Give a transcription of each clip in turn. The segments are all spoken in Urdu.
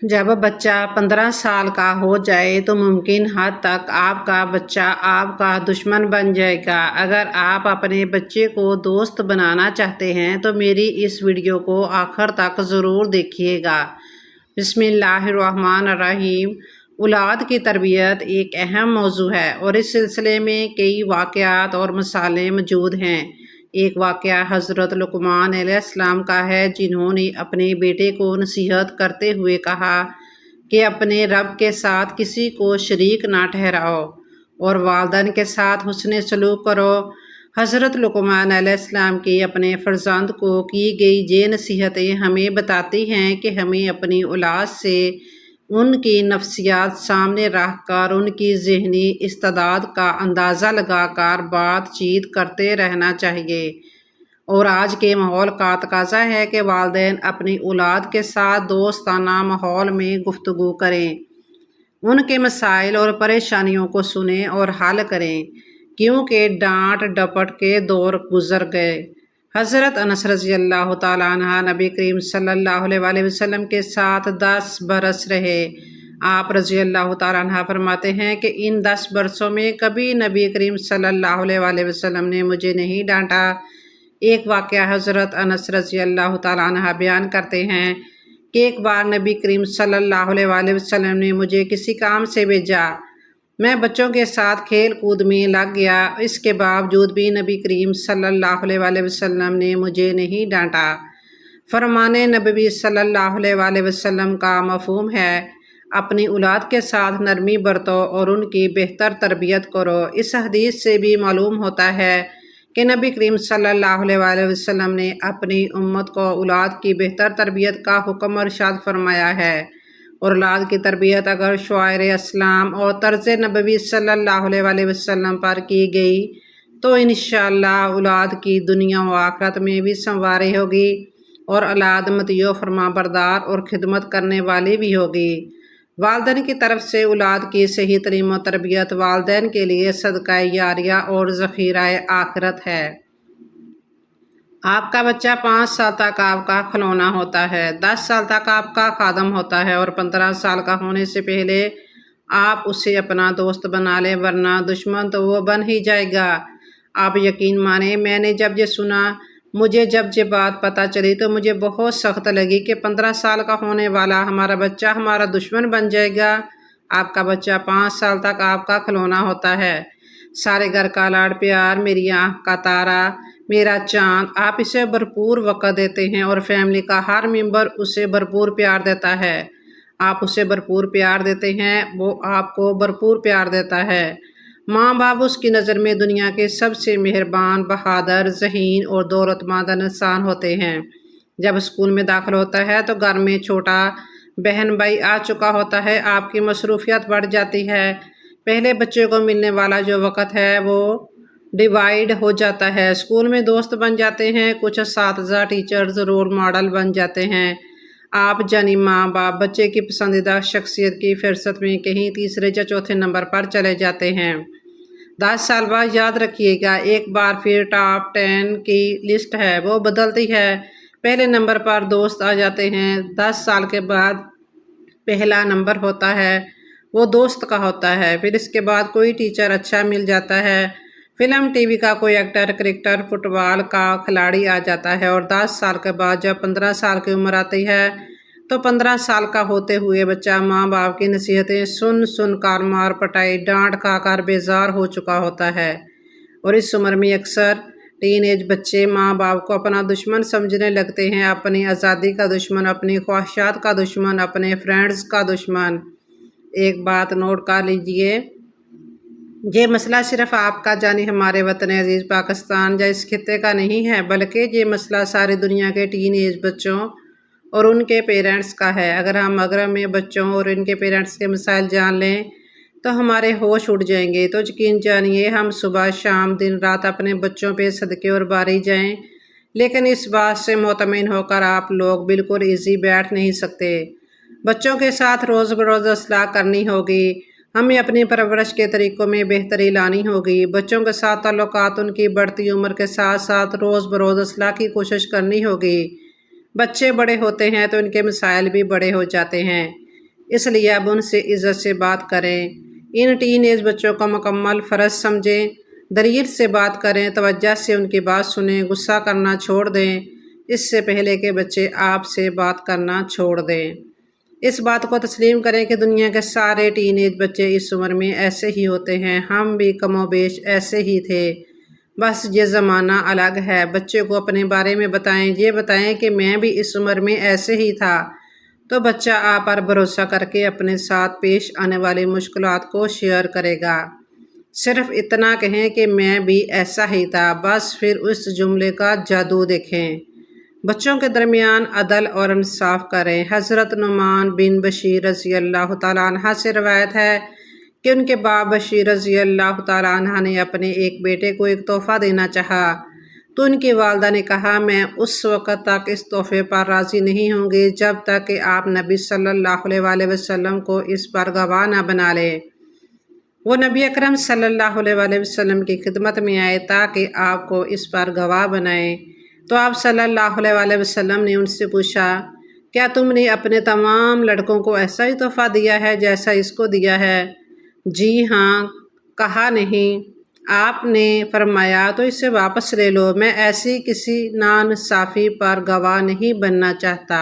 جب بچہ 15 سال کا ہو جائے تو ممکن حد تک آپ کا بچہ آپ کا دشمن بن جائے گا۔ اگر آپ اپنے بچے کو دوست بنانا چاہتے ہیں تو میری اس ویڈیو کو آخر تک ضرور دیکھیے گا۔ بسم اللہ الرحمن الرحیم۔ اولاد کی تربیت ایک اہم موضوع ہے اور اس سلسلے میں کئی واقعات اور مثالیں موجود ہیں۔ ایک واقعہ حضرت لقمان علیہ السلام کا ہے، جنہوں نے اپنے بیٹے کو نصیحت کرتے ہوئے کہا کہ اپنے رب کے ساتھ کسی کو شریک نہ ٹھہراؤ اور والدین کے ساتھ حسن سلوک کرو۔ حضرت لقمان علیہ السلام کی اپنے فرزند کو کی گئی یہ نصیحتیں ہمیں بتاتی ہیں کہ ہمیں اپنی اولاد سے ان کی نفسیات سامنے رکھ کر ان کی ذہنی استعداد کا اندازہ لگا کر بات چیت کرتے رہنا چاہیے، اور آج کے ماحول کا تقاضا ہے کہ والدین اپنی اولاد کے ساتھ دوستانہ ماحول میں گفتگو کریں، ان کے مسائل اور پریشانیوں کو سنیں اور حل کریں، کیونکہ ڈانٹ ڈپٹ کے دور گزر گئے۔ حضرت انس رضی اللہ تعالیٰ عنہ نبی کریم صلی اللہ علیہ وسلم کے ساتھ 10 برس رہے۔ آپ رضی اللہ تعالیٰ عنہ فرماتے ہیں کہ ان 10 برسوں میں کبھی نبی کریم صلی اللہ علیہ وسلم نے مجھے نہیں ڈانٹا۔ ایک واقعہ حضرت انس رضی اللہ تعالیٰ عنہ بیان کرتے ہیں کہ ایک بار نبی کریم صلی اللہ علیہ وسلم نے مجھے کسی کام سے بھیجا، میں بچوں کے ساتھ کھیل کود میں لگ گیا، اس کے باوجود بھی نبی کریم صلی اللہ علیہ وسلم نے مجھے نہیں ڈانٹا۔ فرمان نبوی صلی اللہ علیہ وسلم کا مفہوم ہے، اپنی اولاد کے ساتھ نرمی برتو اور ان کی بہتر تربیت کرو۔ اس حدیث سے بھی معلوم ہوتا ہے کہ نبی کریم صلی اللہ علیہ وسلم نے اپنی امت کو اولاد کی بہتر تربیت کا حکم ارشاد فرمایا ہے، اور اولاد کی تربیت اگر شعائر اسلام اور طرز نبوی صلی اللہ علیہ وسلم پر کی گئی تو انشاءاللہ اولاد کی دنیا و آخرت میں بھی سنواری ہوگی، اور اولاد مطیع و فرما بردار اور خدمت کرنے والی بھی ہوگی۔ والدین کی طرف سے اولاد کی صحیح تعلیم و تربیت والدین کے لیے صدقہ جاریہ اور ذخیرہ آخرت ہے۔ آپ کا بچہ 5 سال تک آپ کا کھلونا ہوتا ہے، 10 سال تک آپ کا خادم ہوتا ہے، اور 15 سال کا ہونے سے پہلے آپ اسے اپنا دوست بنا لیں، ورنہ دشمن تو وہ بن ہی جائے گا۔ آپ یقین مانیں، میں نے جب یہ سنا، مجھے جب یہ بات پتہ چلی تو مجھے بہت سخت لگی کہ 15 سال کا ہونے والا ہمارا بچہ ہمارا دشمن بن جائے گا۔ آپ کا بچہ 5 سال تک آپ کا کھلونا ہوتا ہے، سارے گھر کا لاڈ پیار، میری آنکھ کا تارا، میرا چاند۔ آپ اسے بھرپور وقت دیتے ہیں اور فیملی کا ہر ممبر اسے بھرپور پیار دیتا ہے۔ آپ اسے بھرپور پیار دیتے ہیں، وہ آپ کو بھرپور پیار دیتا ہے۔ ماں باپ اس کی نظر میں دنیا کے سب سے مہربان، بہادر، ذہین اور دولت مند انسان ہوتے ہیں۔ جب اسکول میں داخل ہوتا ہے تو گھر میں چھوٹا بہن بھائی آ چکا ہوتا ہے، آپ کی مصروفیت بڑھ جاتی ہے۔ پہلے بچے کو ملنے والا جو وقت ہے وہ ڈیوائیڈ ہو جاتا ہے، اسکول میں دوست بن جاتے ہیں، کچھ اساتذہ ٹیچرز رول ماڈل بن جاتے ہیں۔ آپ یعنی ماں باپ بچے کی پسندیدہ شخصیت کی فہرست میں کہیں تیسرے یا چوتھے نمبر پر چلے جاتے ہیں۔ 10 سال بعد یاد رکھیے گا، ایک بار پھر ٹاپ 10 کی لسٹ ہے وہ بدلتی ہے، پہلے نمبر پر دوست آ جاتے ہیں۔ 10 سال کے بعد پہلا نمبر ہوتا ہے وہ دوست کا ہوتا ہے، پھر اس کے بعد کوئی ٹیچر اچھا مل جاتا ہے، فلم ٹی وی کا کوئی ایکٹر، کرکٹر، فٹ بال کا کھلاڑی آ جاتا ہے، اور 10 سال کے بعد جب 15 سال کی عمر آتی ہے تو 15 سال کا ہوتے ہوئے بچہ ماں باپ کی نصیحتیں سن سن کر، مار پٹائی ڈانٹ کھا کر بیزار ہو چکا ہوتا ہے، اور اس عمر میں اکثر ٹین ایج بچے ماں باپ کو اپنا دشمن سمجھنے لگتے ہیں، اپنی آزادی کا دشمن، اپنی خواہشات کا دشمن، اپنے فرینڈز کا دشمن۔ ایک بات نوٹ کر لیجئے، یہ مسئلہ صرف آپ کا یعنی ہمارے وطن عزیز پاکستان یا اس خطے کا نہیں ہے، بلکہ یہ مسئلہ ساری دنیا کے ٹین ایج بچوں اور ان کے پیرنٹس کا ہے۔ اگر ہم مغرب میں بچوں اور ان کے پیرنٹس کے مسائل جان لیں تو ہمارے ہوش اڑ جائیں گے، تو یقین جانیے ہم صبح شام دن رات اپنے بچوں پہ صدقے اور باری جائیں، لیکن اس بات سے مطمئن ہو کر آپ لوگ بالکل ایزی بیٹھ نہیں سکتے۔ بچوں کے ساتھ روز بروز اصلاح کرنی ہوگی، ہمیں اپنی پرورش کے طریقوں میں بہتری لانی ہوگی، بچوں کے ساتھ تعلقات ان کی بڑھتی عمر کے ساتھ ساتھ روز بروز اصلاح کی کوشش کرنی ہوگی۔ بچے بڑے ہوتے ہیں تو ان کے مسائل بھی بڑے ہو جاتے ہیں، اس لیے اب ان سے عزت سے بات کریں۔ ان ٹین ایج بچوں کا مکمل فرض سمجھیں، دلیل سے بات کریں، توجہ سے ان کی بات سنیں، غصہ کرنا چھوڑ دیں اس سے پہلے کہ بچے آپ سے بات کرنا چھوڑ دیں۔ اس بات کو تسلیم کریں کہ دنیا کے سارے ٹین ایج بچے اس عمر میں ایسے ہی ہوتے ہیں، ہم بھی کم و بیش ایسے ہی تھے، بس یہ زمانہ الگ ہے۔ بچے کو اپنے بارے میں بتائیں، یہ بتائیں کہ میں بھی اس عمر میں ایسے ہی تھا، تو بچہ آپ پر بھروسہ کر کے اپنے ساتھ پیش آنے والی مشکلات کو شیئر کرے گا۔ صرف اتنا کہیں کہ میں بھی ایسا ہی تھا، بس پھر اس جملے کا جادو دیکھیں۔ بچوں کے درمیان عدل اور انصاف کریں۔ حضرت نعمان بن بشیر رضی اللہ تعالیٰ عنہ سے روایت ہے کہ ان کے باپ بشیر رضی اللہ تعالیٰ عنہ نے اپنے ایک بیٹے کو ایک تحفہ دینا چاہا، تو ان کی والدہ نے کہا میں اس وقت تک اس تحفے پر راضی نہیں ہوں گی جب تک کہ آپ نبی صلی اللہ علیہ وآلہ وسلم کو اس پر گواہ نہ بنا لیں۔ وہ نبی اکرم صلی اللہ علیہ وآلہ وسلم کی خدمت میں آئے تاکہ آپ کو اس پر گواہ بنائیں، تو آپ صلی اللہ علیہ وآلہ وسلم نے ان سے پوچھا کیا تم نے اپنے تمام لڑکوں کو ایسا ہی تحفہ دیا ہے جیسا اس کو دیا ہے؟ جی ہاں کہا نہیں۔ آپ نے فرمایا تو اسے واپس لے لو، میں ایسی کسی ناانصافی پر گواہ نہیں بننا چاہتا۔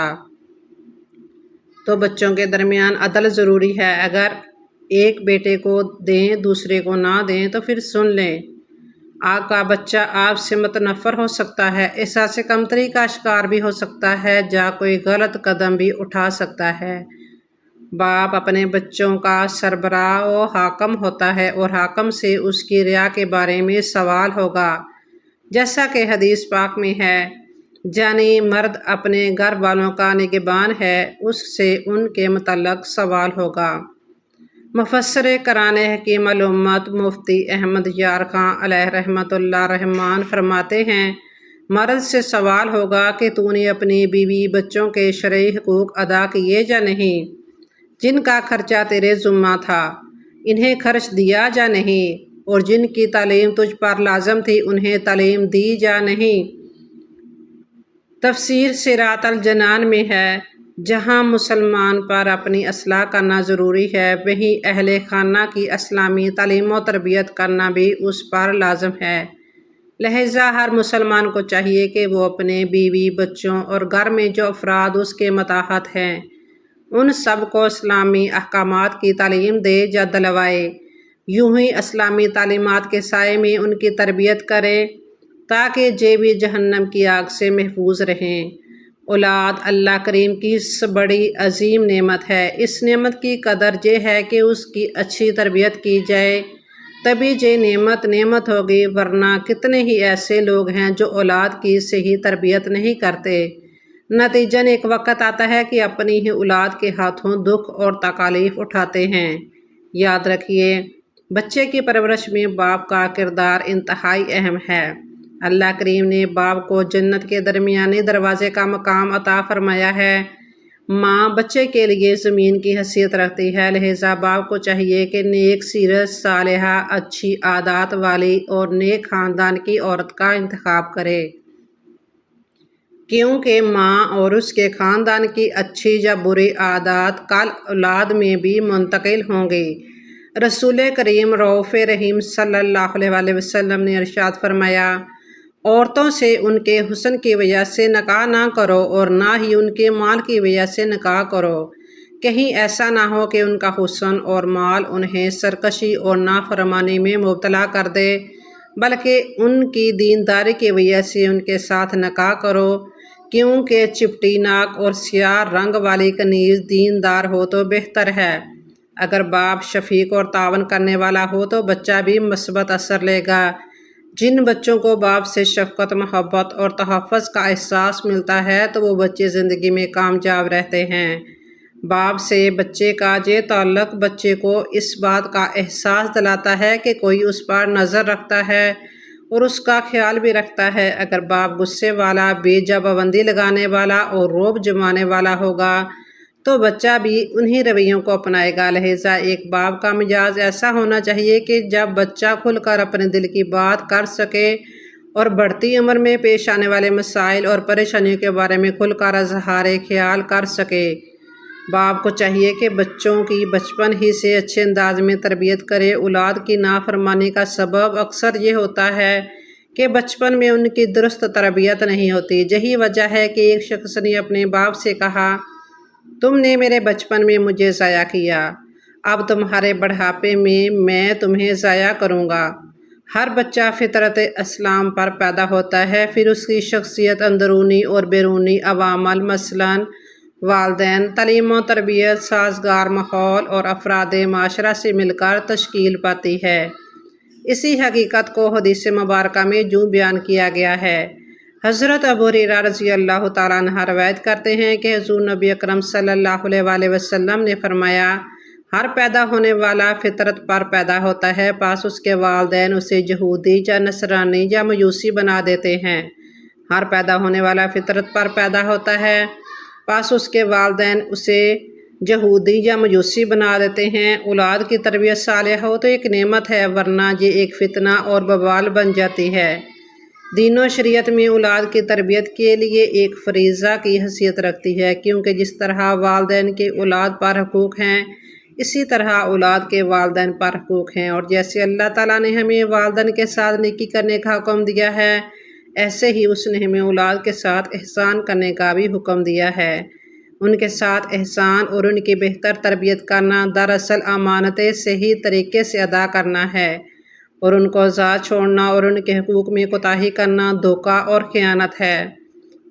تو بچوں کے درمیان عدل ضروری ہے، اگر ایک بیٹے کو دیں دوسرے کو نہ دیں تو پھر سن لیں۔ آپ کا بچہ آپ سے متنفر ہو سکتا ہے، احساس کمتری کا شکار بھی ہو سکتا ہے، یا کوئی غلط قدم بھی اٹھا سکتا ہے۔ باپ اپنے بچوں کا سربراہ و حاکم ہوتا ہے اور حاکم سے اس کی رعایا کے بارے میں سوال ہوگا، جیسا کہ حدیث پاک میں ہے، یعنی مرد اپنے گھر والوں کا نگہبان ہے، اس سے ان کے متعلق سوال ہوگا۔ مفسر قرآن حکیم الامت مفتی احمد یار خان علیہ رحمۃ اللہ رحمان فرماتے ہیں، مرد سے سوال ہوگا کہ تو نے اپنی بیوی بچوں کے شرعی حقوق ادا کیے یا نہیں، جن کا خرچہ تیرے ذمہ تھا، انہیں خرچ دیا یا نہیں، اور جن کی تعلیم تجھ پر لازم تھی انہیں تعلیم دی یا نہیں۔ تفسیر صراط الجنان میں ہے، جہاں مسلمان پر اپنی اصلاح کرنا ضروری ہے، وہیں اہل خانہ کی اسلامی تعلیم و تربیت کرنا بھی اس پر لازم ہے۔ لہٰذا ہر مسلمان کو چاہیے کہ وہ اپنے بیوی بچوں اور گھر میں جو افراد اس کے ماتحت ہیں ان سب کو اسلامی احکامات کی تعلیم دے یا دلوائے، یوں ہی اسلامی تعلیمات کے سائے میں ان کی تربیت کرے تاکہ یہ بھی جہنم کی آگ سے محفوظ رہیں۔ اولاد اللہ کریم کی بڑی عظیم نعمت ہے، اس نعمت کی قدر یہ ہے کہ اس کی اچھی تربیت کی جائے، تبھی یہ نعمت ہوگی، ورنہ کتنے ہی ایسے لوگ ہیں جو اولاد کی صحیح تربیت نہیں کرتے، نتیجن ایک وقت آتا ہے کہ اپنی ہی اولاد کے ہاتھوں دکھ اور تکالیف اٹھاتے ہیں۔ یاد رکھیے، بچے کی پرورش میں باپ کا کردار انتہائی اہم ہے۔ اللہ کریم نے باپ کو جنت کے درمیانی دروازے کا مقام عطا فرمایا ہے۔ ماں بچے کے لیے زمین کی حیثیت رکھتی ہے، لہٰذا باپ کو چاہیے کہ نیک سیرت، صالحہ، اچھی عادات والی اور نیک خاندان کی عورت کا انتخاب کرے، کیونکہ ماں اور اس کے خاندان کی اچھی یا بری عادات کل اولاد میں بھی منتقل ہوں گی۔ رسول کریم رؤوف رحیم صلی اللہ علیہ وآلہ وسلم نے ارشاد فرمایا، عورتوں سے ان کے حسن کی وجہ سے نکاح نہ کرو اور نہ ہی ان کے مال کی وجہ سے نکاح کرو، کہیں ایسا نہ ہو کہ ان کا حسن اور مال انہیں سرکشی اور نافرمانی میں مبتلا کر دے، بلکہ ان کی دینداری کی وجہ سے ان کے ساتھ نکاح کرو، کیونکہ چپٹی ناک اور سیاہ رنگ والی کنیز دیندار ہو تو بہتر ہے۔ اگر باپ شفیق اور تعاون کرنے والا ہو تو بچہ بھی مثبت اثر لے گا۔ جن بچوں کو باپ سے شفقت، محبت اور تحفظ کا احساس ملتا ہے تو وہ بچے زندگی میں کامیاب رہتے ہیں۔ باپ سے بچے کا یہ تعلق بچے کو اس بات کا احساس دلاتا ہے کہ کوئی اس پر نظر رکھتا ہے اور اس کا خیال بھی رکھتا ہے۔ اگر باپ غصے والا، بے جا پابندی لگانے والا اور رعب جمانے والا ہوگا تو بچہ بھی انہی رویوں کو اپنائے گا۔ لہٰذا ایک باپ کا مزاج ایسا ہونا چاہیے کہ جب بچہ کھل کر اپنے دل کی بات کر سکے اور بڑھتی عمر میں پیش آنے والے مسائل اور پریشانیوں کے بارے میں کھل کر اظہار خیال کر سکے۔ باپ کو چاہیے کہ بچوں کی بچپن ہی سے اچھے انداز میں تربیت کرے۔ اولاد کی نافرمانی کا سبب اکثر یہ ہوتا ہے کہ بچپن میں ان کی درست تربیت نہیں ہوتی۔ یہی وجہ ہے کہ ایک شخص نے اپنے باپ سے کہا، تم نے میرے بچپن میں مجھے ضائع کیا، اب تمہارے بڑھاپے میں تمہیں ضائع کروں گا۔ ہر بچہ فطرت اسلام پر پیدا ہوتا ہے، پھر اس کی شخصیت اندرونی اور بیرونی عوامل مثلاً والدین، تعلیم و تربیت، سازگار ماحول اور افراد معاشرہ سے مل کر تشکیل پاتی ہے۔ اسی حقیقت کو حدیث مبارکہ میں یوں بیان کیا گیا ہے۔ حضرت ابو ہریرہ رضی اللہ تعالیٰ عنہ روایت کرتے ہیں کہ حضور نبی اکرم صلی اللہ علیہ وآلہ وسلم نے فرمایا، ہر پیدا ہونے والا فطرت پر پیدا ہوتا ہے، پس اس کے والدین اسے یہودی یا نصرانی یا مجوسی بنا دیتے ہیں۔ ہر پیدا ہونے والا فطرت پر پیدا ہوتا ہے، پس اس کے والدین اسے یہودی یا مجوسی بنا دیتے ہیں۔ اولاد کی تربیت صالح ہو تو ایک نعمت ہے، ورنہ یہ ایک فتنہ اور وبال بن جاتی ہے۔ دین و شریعت میں اولاد کی تربیت کے لیے ایک فریضہ کی حیثیت رکھتی ہے، کیونکہ جس طرح والدین کے اولاد پر حقوق ہیں، اسی طرح اولاد کے والدین پر حقوق ہیں، اور جیسے اللہ تعالیٰ نے ہمیں والدین کے ساتھ نیکی کرنے کا حکم دیا ہے، ایسے ہی اس نے ہمیں اولاد کے ساتھ احسان کرنے کا بھی حکم دیا ہے۔ ان کے ساتھ احسان اور ان کی بہتر تربیت کرنا دراصل امانتیں صحیح طریقے سے ادا کرنا ہے، اور ان کو آزاد چھوڑنا اور ان کے حقوق میں کوتاہی کرنا دھوکہ اور خیانت ہے۔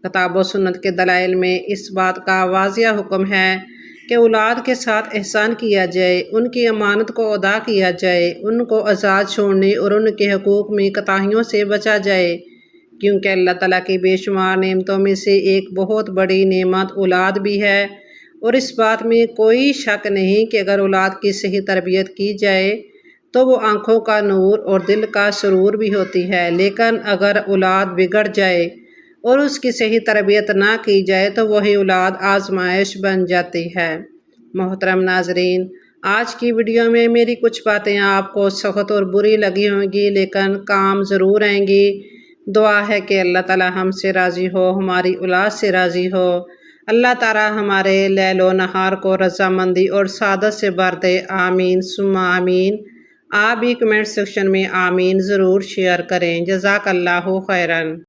کتاب و سنت کے دلائل میں اس بات کا واضح حکم ہے کہ اولاد کے ساتھ احسان کیا جائے، ان کی امانت کو ادا کیا جائے، ان کو آزاد چھوڑنے اور ان کے حقوق میں کوتاہیوں سے بچا جائے، کیونکہ اللہ تعالیٰ کی بے شمار نعمتوں میں سے ایک بہت بڑی نعمت اولاد بھی ہے، اور اس بات میں کوئی شک نہیں کہ اگر اولاد کی صحیح تربیت کی جائے تو وہ آنکھوں کا نور اور دل کا سرور بھی ہوتی ہے، لیکن اگر اولاد بگڑ جائے اور اس کی صحیح تربیت نہ کی جائے تو وہی اولاد آزمائش بن جاتی ہے۔ محترم ناظرین، آج کی ویڈیو میں میری کچھ باتیں آپ کو سخت اور بری لگی ہوں گی، لیکن کام ضرور آئیں گی۔ دعا ہے کہ اللہ تعالیٰ ہم سے راضی ہو، ہماری اولاد سے راضی ہو۔ اللہ تعالیٰ ہمارے لیل و نہار کو رضامندی اور سعادت سے بھر دے۔ آمین ثم آمین۔ آپ بھی کمنٹ سیکشن میں آمین ضرور شیئر کریں۔ جزاک اللہ خیراً۔